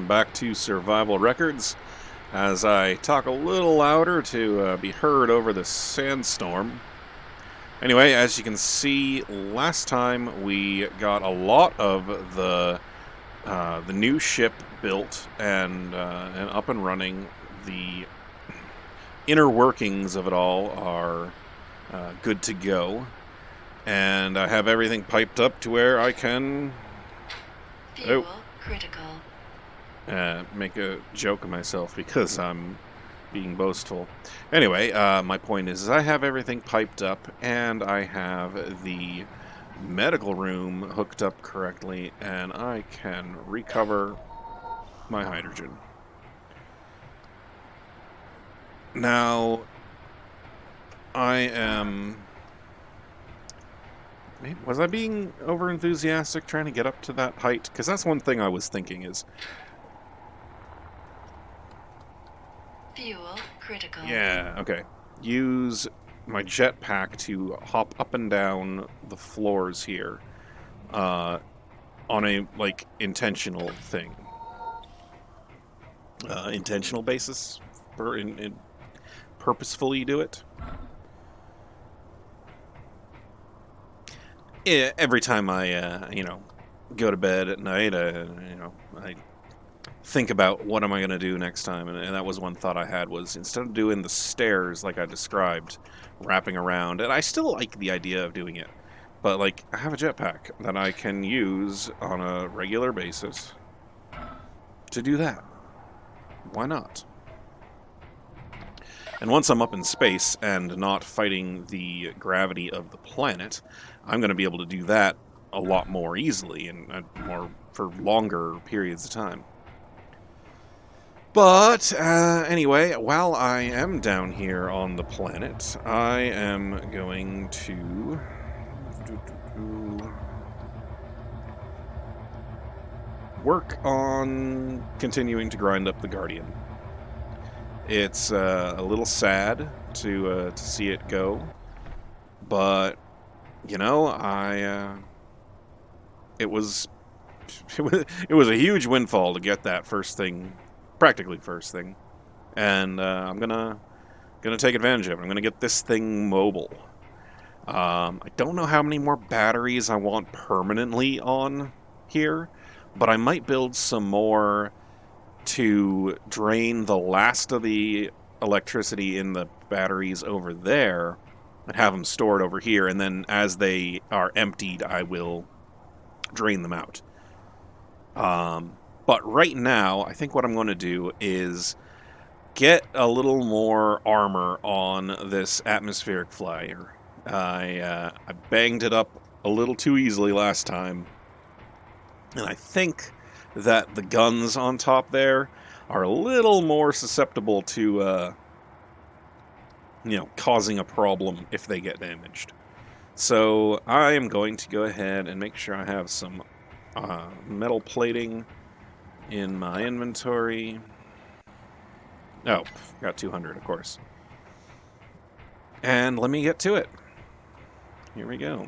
welcome back to Survival Records. As I talk a little louder to be heard over the sandstorm. Anyway, as you can see, last time we got a lot of the new ship built and up and running. The inner workings of it all are good to go, and I have everything piped up to where I can Fuel critical. Make a joke of myself because I'm being boastful. Anyway, my point is I have everything piped up and I have the medical room hooked up correctly and I can recover my hydrogen. Now, I am... Was I being over enthusiastic trying to get up to that height? Because that's one thing I was thinking is... Fuel critical. Yeah, okay. Use my jetpack to hop up and down the floors here on a, like, intentional thing. Intentional basis? Purposefully do it? Yeah, every time I, go to bed at night, I think about what am I going to do next time, and that was one thought I had was instead of doing the stairs like I described, wrapping around, and I still like the idea of doing it, but like I have a jetpack that I can use on a regular basis to do that. Why not? And once I'm up in space and not fighting the gravity of the planet, I'm going to be able to do that a lot more easily and more for longer periods of time. But, anyway, while I am down here on the planet, I am going to... work on continuing to grind up the Guardian. It's a little sad to see it go, but, you know, it was it was a huge windfall to get that first thing, practically first thing, and I'm gonna take advantage of it. I'm gonna get this thing mobile. I don't know how many more batteries I want permanently on here, but I might build some more to drain the last of the electricity in the batteries over there and have them stored over here, and then as they are emptied, I will drain them out. But right now, I think what I'm going to do is get a little more armor on this atmospheric flyer. I banged it up a little too easily last time, and I think that the guns on top there are a little more susceptible to, causing a problem if they get damaged. So I am going to go ahead and make sure I have some metal plating in my inventory. Oh, got 200, of course. And let me get to it. Here we go.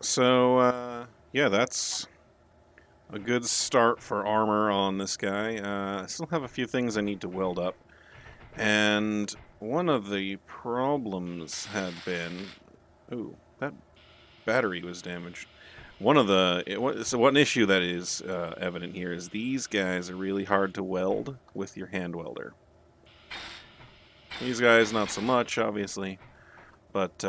So, yeah, that's a good start for armor on this guy. I still have a few things I need to weld up. And one of the problems had been... Ooh, that battery was damaged. So one issue that is evident here is these guys are really hard to weld with your hand welder. These guys, not so much, obviously. But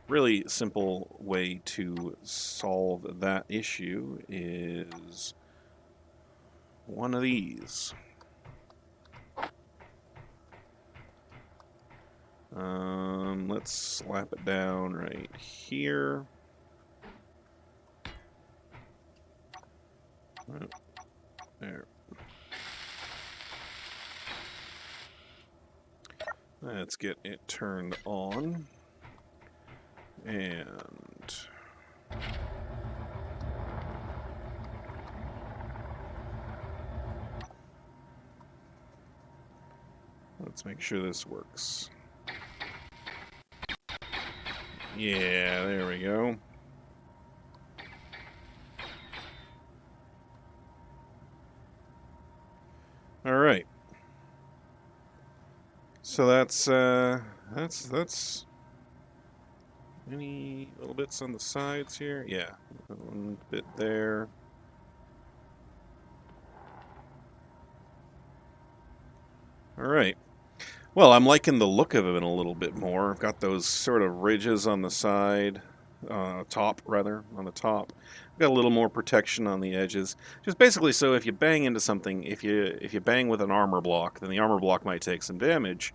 really simple way to solve that issue is one of these. Let's slap it down right here. Oh, there. Let's get it turned on. And let's make sure this works. Yeah, there we go. All right. So that's any little bits on the sides here? Yeah, one bit there. All right. Well, I'm liking the look of it a little bit more. I've got those sort of ridges on the side, top rather, on the top. I've got a little more protection on the edges. Just basically so if you bang into something, if you bang with an armor block, then the armor block might take some damage.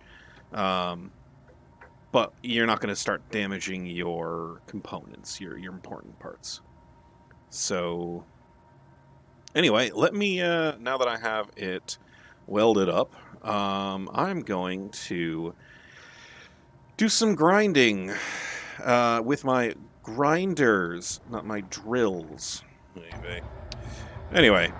But you're not going to start damaging your components, your important parts. So, anyway, let me, now that I have it welded up, I'm going to do some grinding with my grinders, not my drills. Anyway,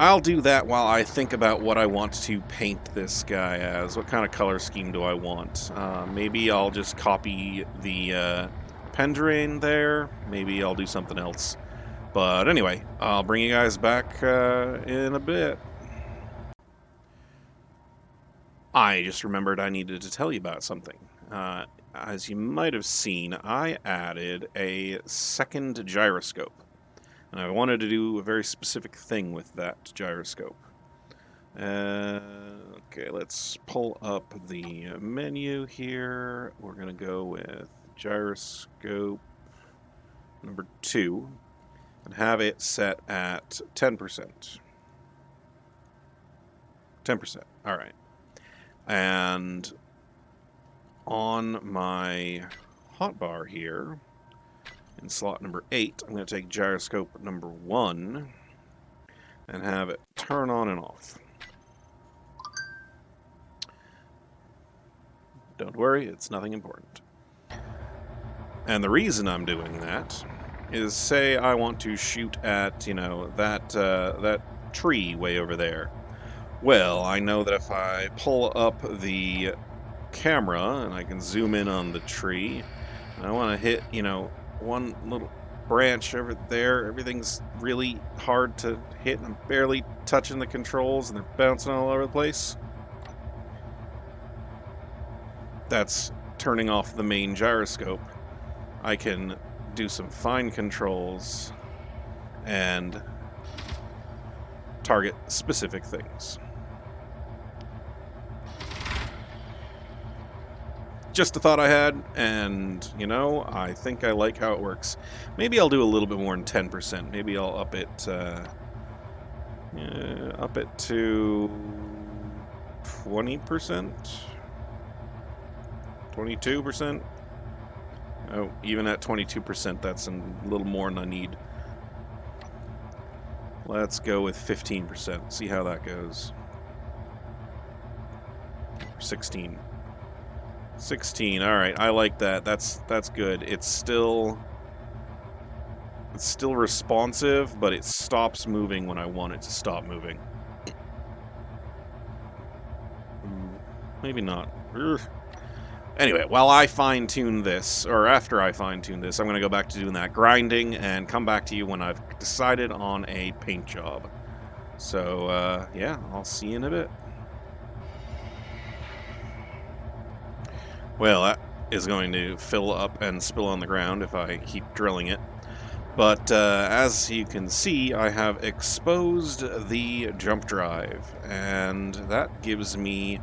I'll do that while I think about what I want to paint this guy as. What kind of color scheme do I want? Maybe I'll just copy the Pendrain there. Maybe I'll do something else. But anyway, I'll bring you guys back in a bit. I just remembered I needed to tell you about something. As you might have seen, I added a second gyroscope. And I wanted to do a very specific thing with that gyroscope. Okay, let's pull up the menu here. We're going to go with gyroscope number 2 and have it set at 10%. 10%. All right. And on my hotbar here, in slot number 8, I'm going to take gyroscope number 1 and have it turn on and off. Don't worry, it's nothing important. And the reason I'm doing that is, say I want to shoot at, that tree way over there. Well, I know that if I pull up the camera and I can zoom in on the tree, and I want to hit, one little branch over there, everything's really hard to hit, and I'm barely touching the controls, and they're bouncing all over the place. That's turning off the main gyroscope. I can do some fine controls and target specific things. Just a thought I had, and, I think I like how it works. Maybe I'll do a little bit more than 10%. Maybe I'll up it to 20%? 22%? Oh, even at 22%, that's a little more than I need. Let's go with 15%. See how that goes. 16. 16. All right, I like that. That's good. It's still responsive, but it stops moving when I want it to stop moving. Maybe not. Ugh. Anyway, while I fine-tune this, or after I fine-tune this, I'm going to go back to doing that grinding and come back to you when I've decided on a paint job. So, yeah, I'll see you in a bit. Well, that is going to fill up and spill on the ground if I keep drilling it. But as you can see, I have exposed the jump drive, and that gives me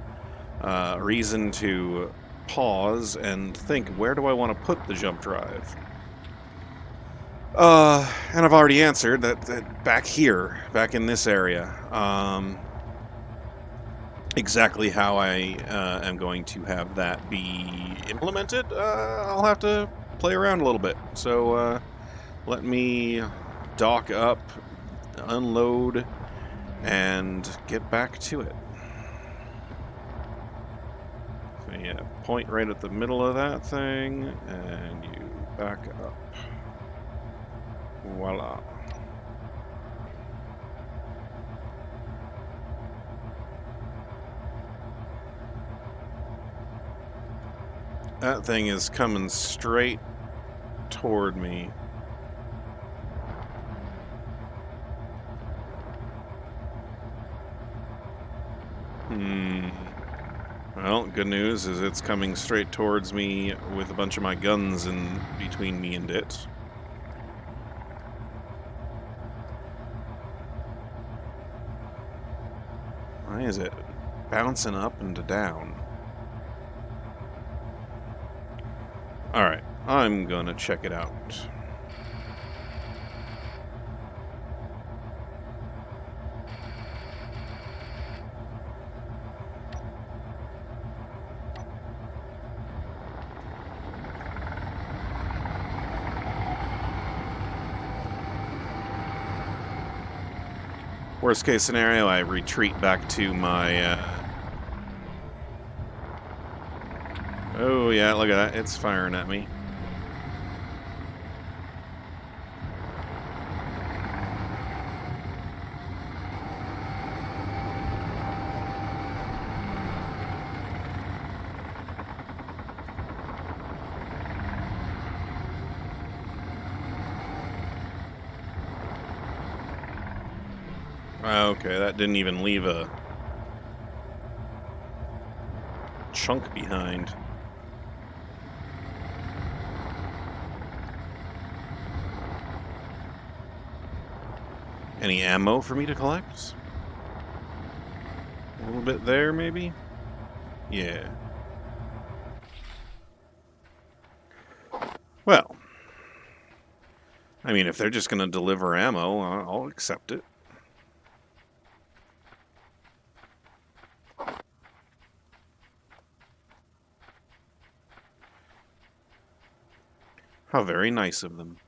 reason to pause and think, where do I want to put the jump drive? And I've already answered that back here, back in this area. Exactly how I am going to have that be implemented, I'll have to play around a little bit. So let me dock up, unload, and get back to it. So yeah, point right at the middle of that thing, and you back up. Voila. That thing is coming straight toward me. Well, good news is it's coming straight towards me with a bunch of my guns in between me and it. Why is it bouncing up and down? Alright, I'm gonna check it out. Worst case scenario, I retreat back to my, Oh yeah, look at that, it's firing at me. Okay, that didn't even leave a chunk behind. Any ammo for me to collect? A little bit there, maybe? Yeah. Well, I mean, if they're just going to deliver ammo, I'll accept it. How very nice of them.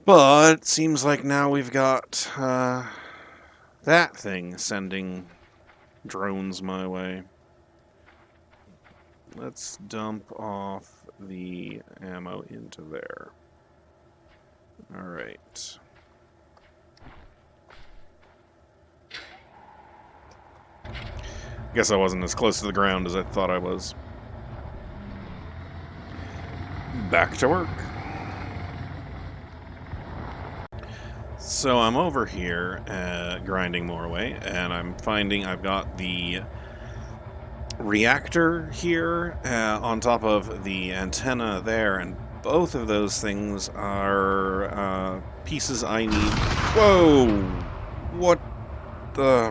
But it seems like now we've got that thing sending drones my way. Let's dump off the ammo into there. Alright. Guess I wasn't as close to the ground as I thought I was. Back to work. So I'm over here grinding more away, and I'm finding I've got the reactor here on top of the antenna there, and both of those things are pieces I need. Whoa! What the...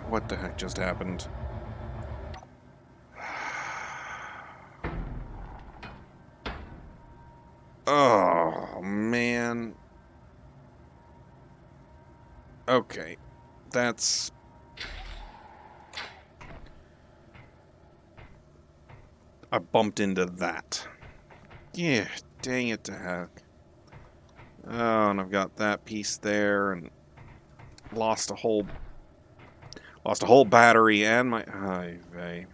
what the heck just happened? Oh, man. Okay. That's... I bumped into that. Yeah, dang it to heck. Oh, and I've got that piece there, and lost a whole battery and my... Ay vey.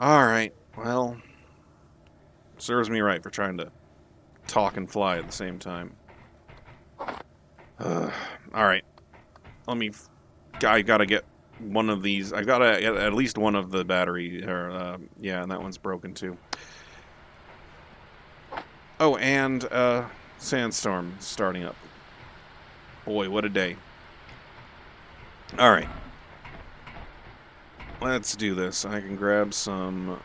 Alright, well... Serves me right for trying to talk and fly at the same time. Alright. I gotta get one of these. I got at least one of the battery. Or yeah, and that one's broken too. Oh, and sandstorm starting up. Boy, what a day! All right, let's do this. I can grab some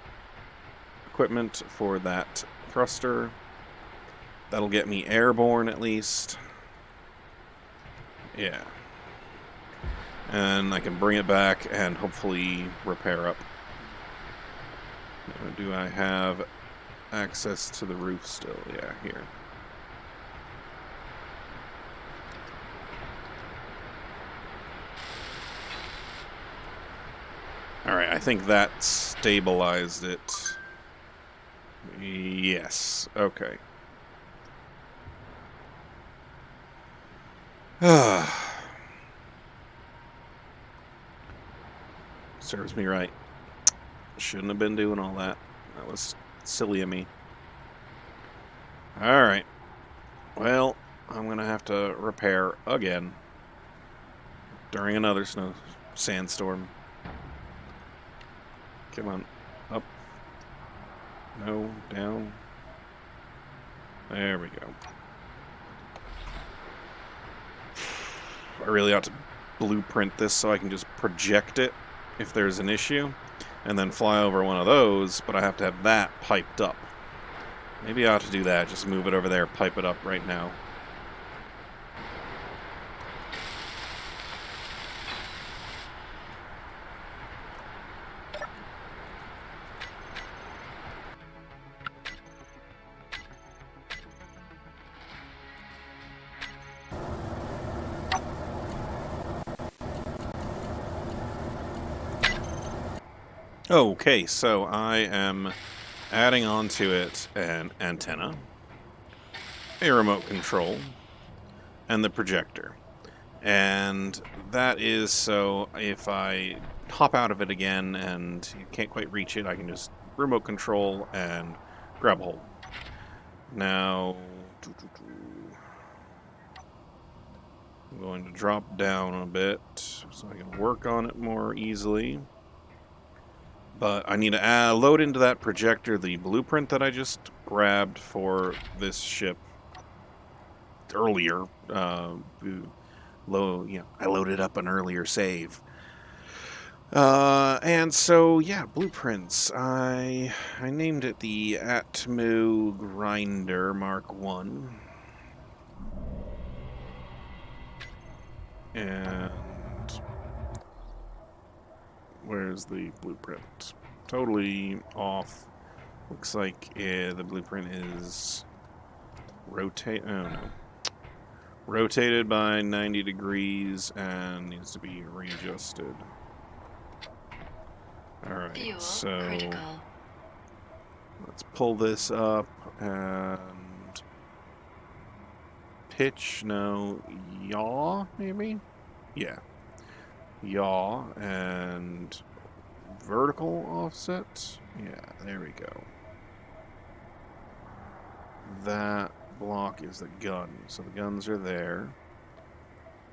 equipment for that thruster. That'll get me airborne at least. Yeah. And I can bring it back and hopefully repair up. Do I have access to the roof still? Yeah, here. Alright, I think that stabilized it. Yes, okay. Serves me right. Shouldn't have been doing all that. That was silly of me. Alright. Well, I'm gonna have to repair again. During another sandstorm. Come on. Up. No. Down. There we go. I really ought to blueprint this so I can just project it if there's an issue, and then fly over one of those, but I have to have that piped up. Maybe I ought to do that, just move it over there, pipe it up right now. Okay, so I am adding onto it an antenna, a remote control, and the projector. And that is so if I hop out of it again and you can't quite reach it, I can just remote control and grab a hold. Now, I'm going to drop down a bit so I can work on it more easily. But I need to load into that projector the blueprint that I just grabbed for this ship earlier. I loaded up an earlier save. And so, yeah, blueprints. I named it the Atmo Grinder Mark 1. And where's the blueprint? Totally off. Looks like the blueprint is rotated by 90 degrees and needs to be readjusted. Alright, Fuel so critical. let's pull this up and pitch, no, yaw, maybe? Yeah. Yaw and vertical offset. Yeah, there we go. That block is the gun, so the guns are there.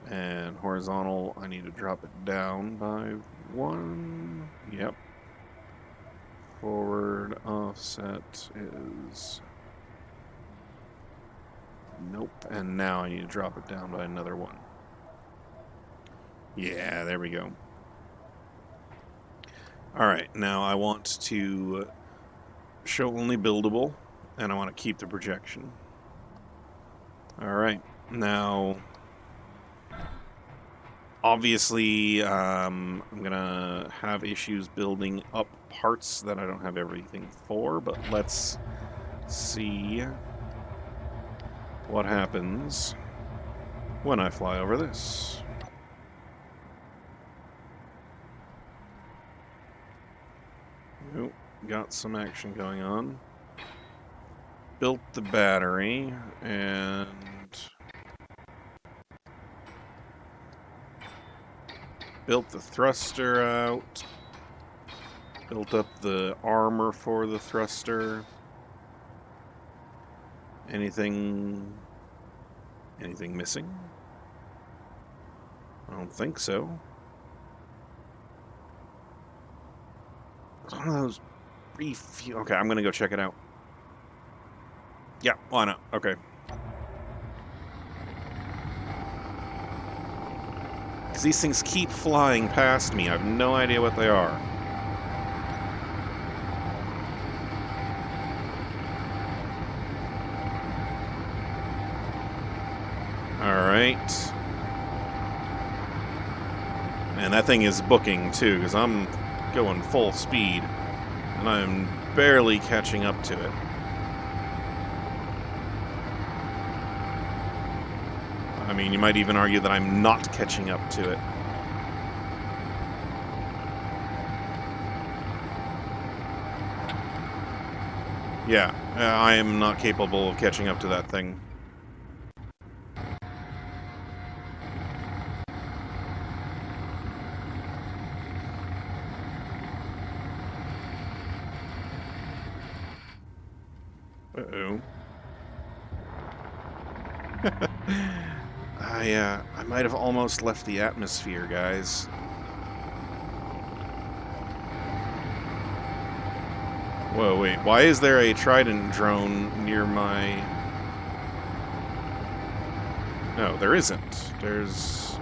And horizontal, I need to drop it down by 1. Yep. Forward offset is... Nope. And now I need to drop it down by another 1. Yeah, there we go. Alright, now I want to show only buildable, and I want to keep the projection. Alright, now... Obviously, I'm going to have issues building up parts that I don't have everything for, but let's see what happens when I fly over this. Oh, got some action going on. Built the battery, and... built the thruster out. Built up the armor for the thruster. Anything missing? I don't think so. one of those refuel. Okay, I'm gonna go check it out. Yeah, why not? Okay. Because these things keep flying past me. I have no idea what they are. Alright. And that thing is booking, too, because I'm going full speed. And I'm barely catching up to it. I mean, you might even argue that I'm not catching up to it. Yeah, I am not capable of catching up to that thing. Uh-oh. I might have almost left the atmosphere, guys. Whoa, wait. Why is there a Trident drone near my... No, there isn't. There's...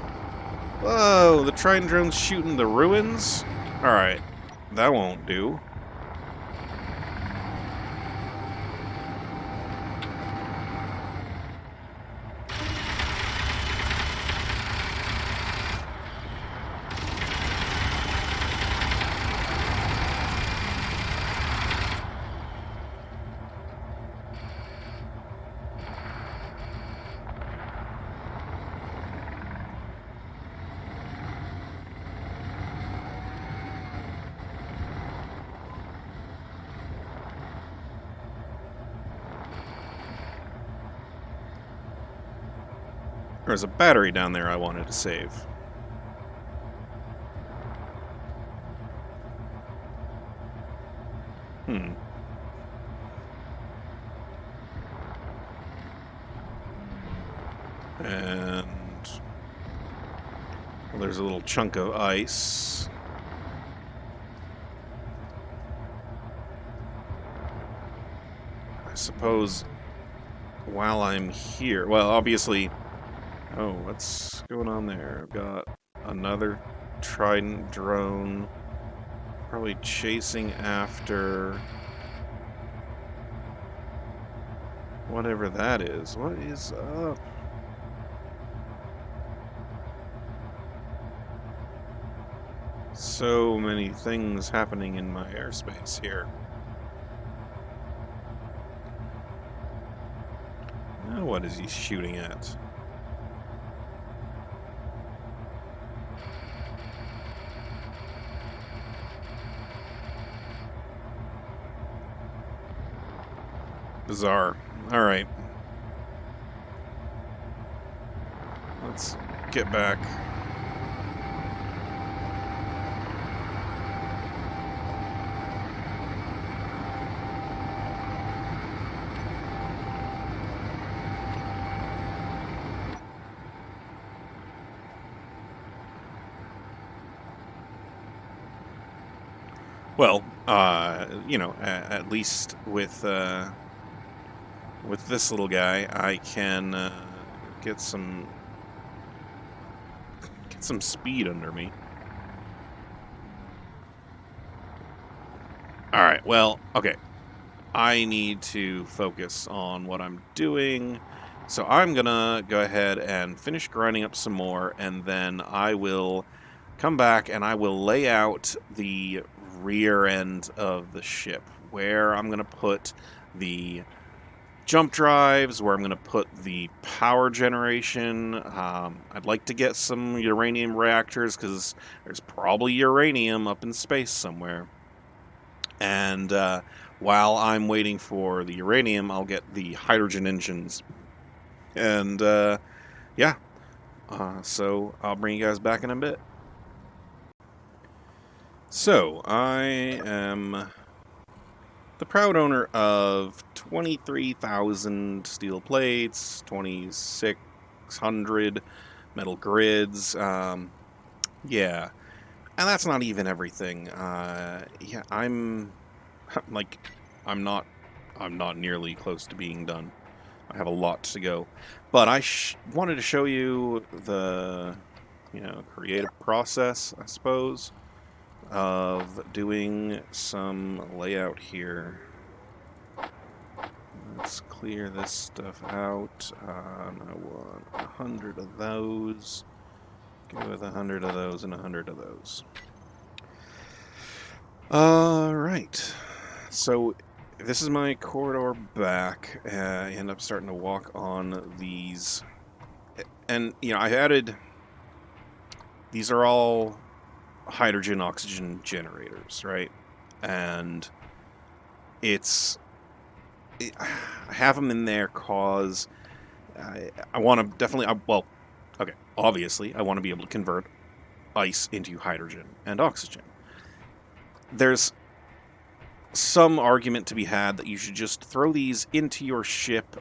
Whoa, the Trident drone's shooting the ruins? Alright, that won't do. There's a battery down there I wanted to save. Hmm. And... well, there's a little chunk of ice. I suppose while I'm here... Well, obviously... Oh, what's going on there? I've got another Trident drone. Probably chasing after... whatever that is. What is up? So many things happening in my airspace here. Now what is he shooting at? Bizarre. Alright. Let's get back. Well, you know, at least with this little guy, I can get some speed under me. All right. Well, okay. I need to focus on what I'm doing. So I'm gonna go ahead and finish grinding up some more, and then I will come back and I will lay out the rear end of the ship, where I'm gonna put the jump drives, where I'm gonna put the power generation. I'd like to get some uranium reactors, because there's probably uranium up in space somewhere. And while I'm waiting for the uranium, I'll get the hydrogen engines. And yeah, so I'll bring you guys back in a bit. So I am the proud owner of 23,000 steel plates, 2,600 metal grids. Yeah. And that's not even everything. Yeah, like, I'm not, I'm not nearly close to being done. I have a lot to go, but I wanted to show you the, creative process, I suppose, of doing some layout here. Let's clear this stuff out. I want 100 of those. Go with 100 of those and 100 of those. Alright. So, this is my corridor back. I end up starting to walk on these. And, I added. These are all hydrogen oxygen generators, right? And it's. I have them in there cause I want to definitely. Well, okay, obviously, I want to be able to convert ice into hydrogen and oxygen. There's some argument to be had that you should just throw these into your ship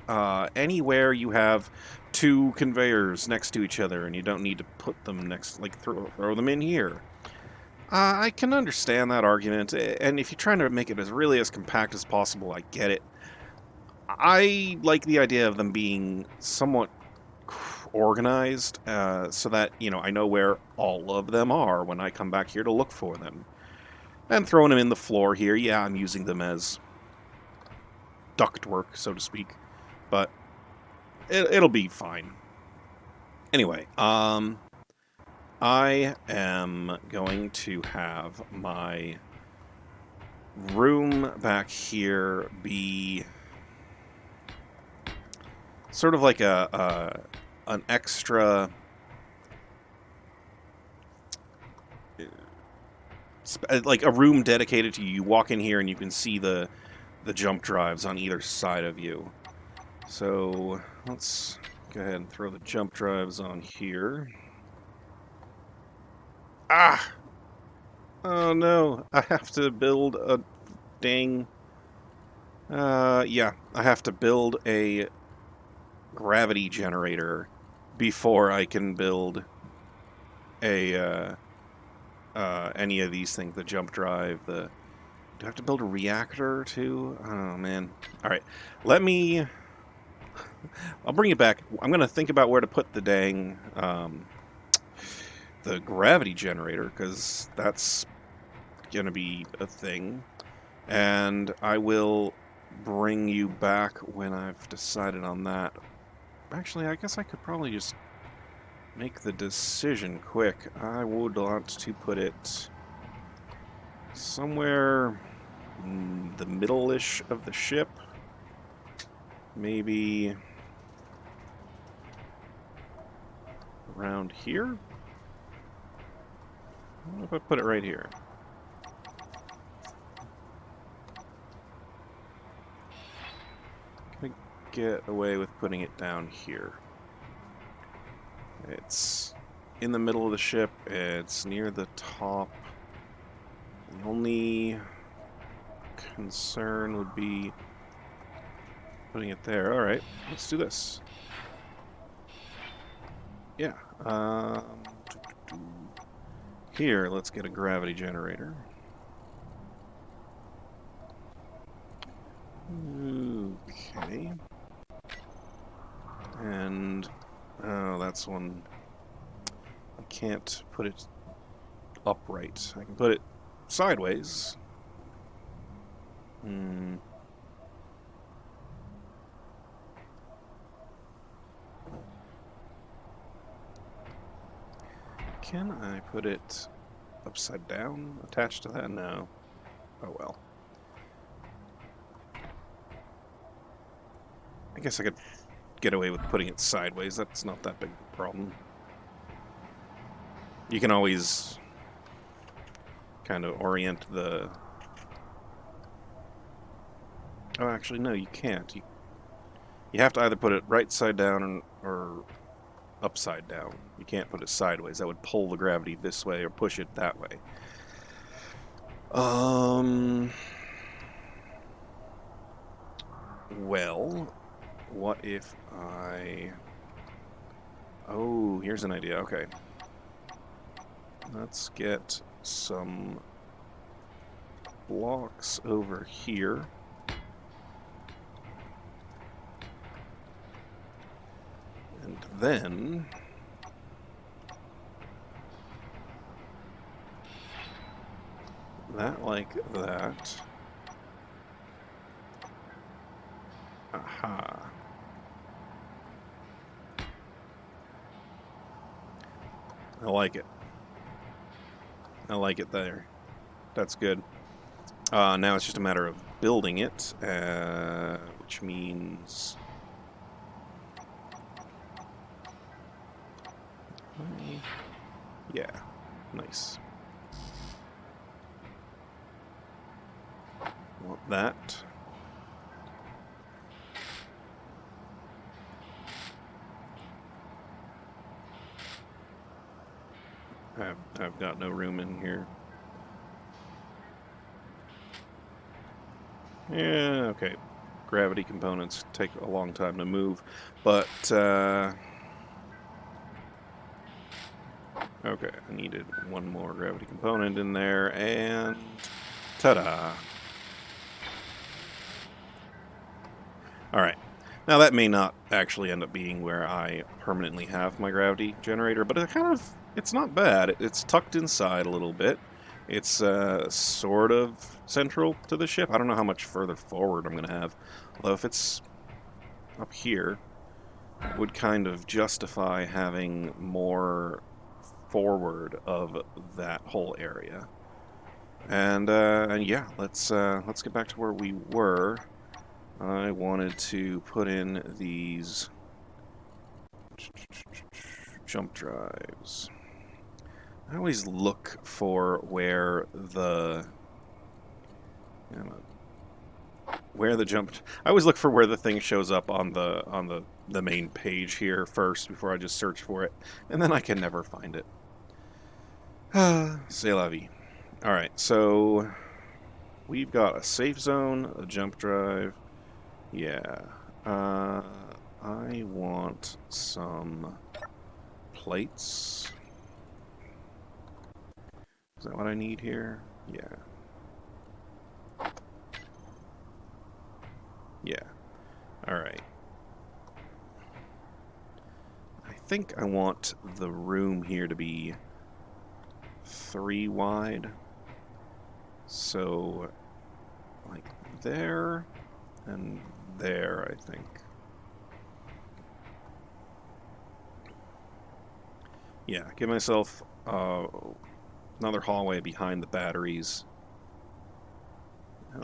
anywhere you have two conveyors next to each other and you don't need to put them next, like throw them in here. I can understand that argument, and if you're trying to make it as compact as possible, I get it. I like the idea of them being somewhat organized so that, I know where all of them are when I come back here to look for them. And throwing them in the floor here, yeah, I'm using them as ductwork, so to speak, but it'll be fine. Anyway, I am going to have my room back here be sort of like an extra like a room dedicated to you. You walk in here and you can see the jump drives on either side of you. So let's go ahead and throw the jump drives on here. Ah! Oh no, I have to build a dang... yeah, I have to build a gravity generator before I can build a, any of these things. The jump drive, do I have to build a reactor too? Oh man. Alright, let me... I'll bring it back. I'm gonna think about where to put the dang, the gravity generator, because that's gonna be a thing. And I will bring you back when I've decided on that. Actually, I guess I could probably just make the decision quick. I would want to put it somewhere in the middle-ish of the ship. Maybe around here? What if I put it right here? Can I get away with putting it down here? It's in the middle of the ship. It's near the top. The only concern would be putting it there. Alright, let's do this. Yeah. Here, let's get a gravity generator. Okay. And... oh, that's one... I can't put it upright. I can put it sideways. Can I put it upside down, attached to that? No. Oh well. I guess I could get away with putting it sideways. That's not that big of a problem. You can always kind of orient the... oh, actually, no, you can't. You have to either put it right side down or upside down. You can't put it sideways. That would pull the gravity this way or push it that way. Well, what if I... oh, here's an idea. Okay. Let's get some blocks over here. And then that like that. Aha. I like it. I like it there. That's good. Now it's just a matter of building it, which means... Yeah, nice. Want that. I've got no room in here. Yeah, okay. Gravity components take a long time to move, but okay, I needed one more gravity component in there, and ta-da! Alright, now that may not actually end up being where I permanently have my gravity generator, but it's not bad. It's tucked inside a little bit. It's sort of central to the ship. I don't know how much further forward I'm going to have, although if it's up here, it would kind of justify having more forward of that whole area. And yeah, let's get back to where we were. I wanted to put in these jump drives. I always look for where the I always look for where the thing shows up on the main page here first before I just search for it, and then I can never find it. C'est la vie. All right, so we've got a safe zone, a jump drive. Yeah. I want some plates. Is that what I need here? Yeah. Yeah. Alright. I think I want the room here to be 3 wide. So, like there and there, I think. Yeah, give myself another hallway behind the batteries.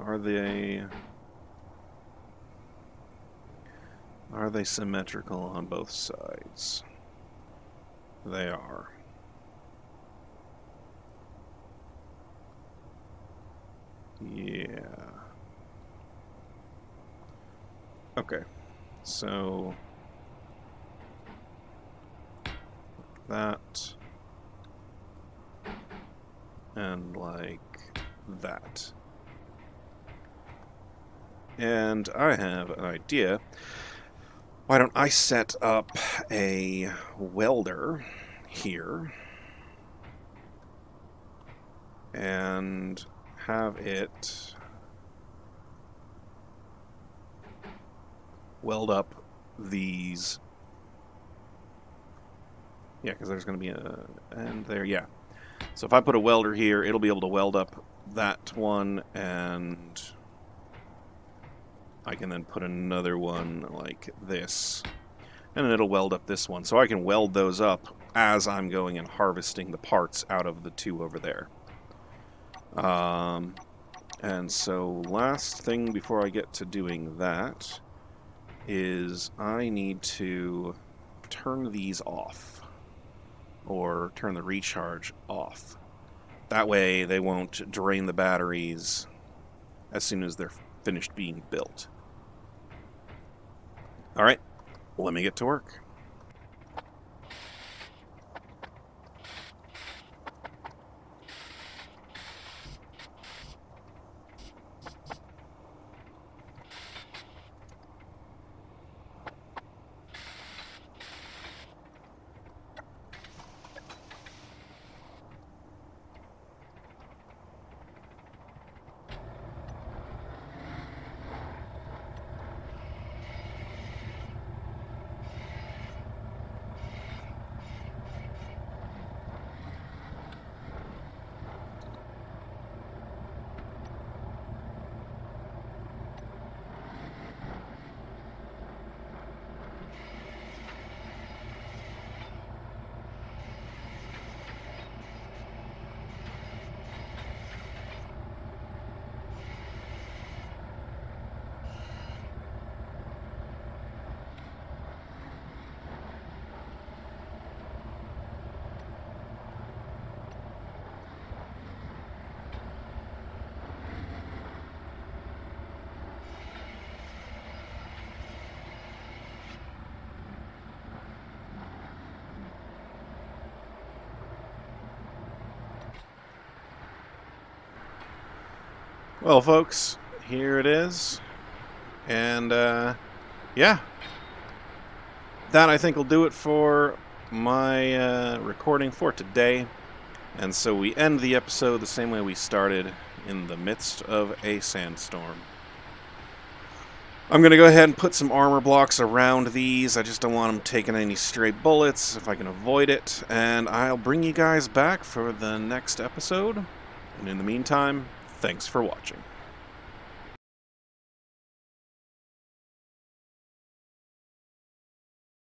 Are they symmetrical on both sides? They are. Yeah. Okay. So that and like that. And I have an idea. Why don't I set up a welder here and have it weld up these. Yeah, because there's going to be a end there. Yeah. So if I put a welder here, it'll be able to weld up that one, and I can then put another one like this, and then it'll weld up this one. So I can weld those up as I'm going and harvesting the parts out of the two over there. And so last thing before I get to doing that is I need to turn these off, or turn the recharge off. That way they won't drain the batteries as soon as they're finished being built. Alright, let me get to work. Well, folks, here it is. And, yeah. That, I think, will do it for my recording for today. And so we end the episode the same way we started, in the midst of a sandstorm. I'm going to go ahead and put some armor blocks around these. I just don't want them taking any stray bullets, if I can avoid it. And I'll bring you guys back for the next episode. And in the meantime, thanks for watching.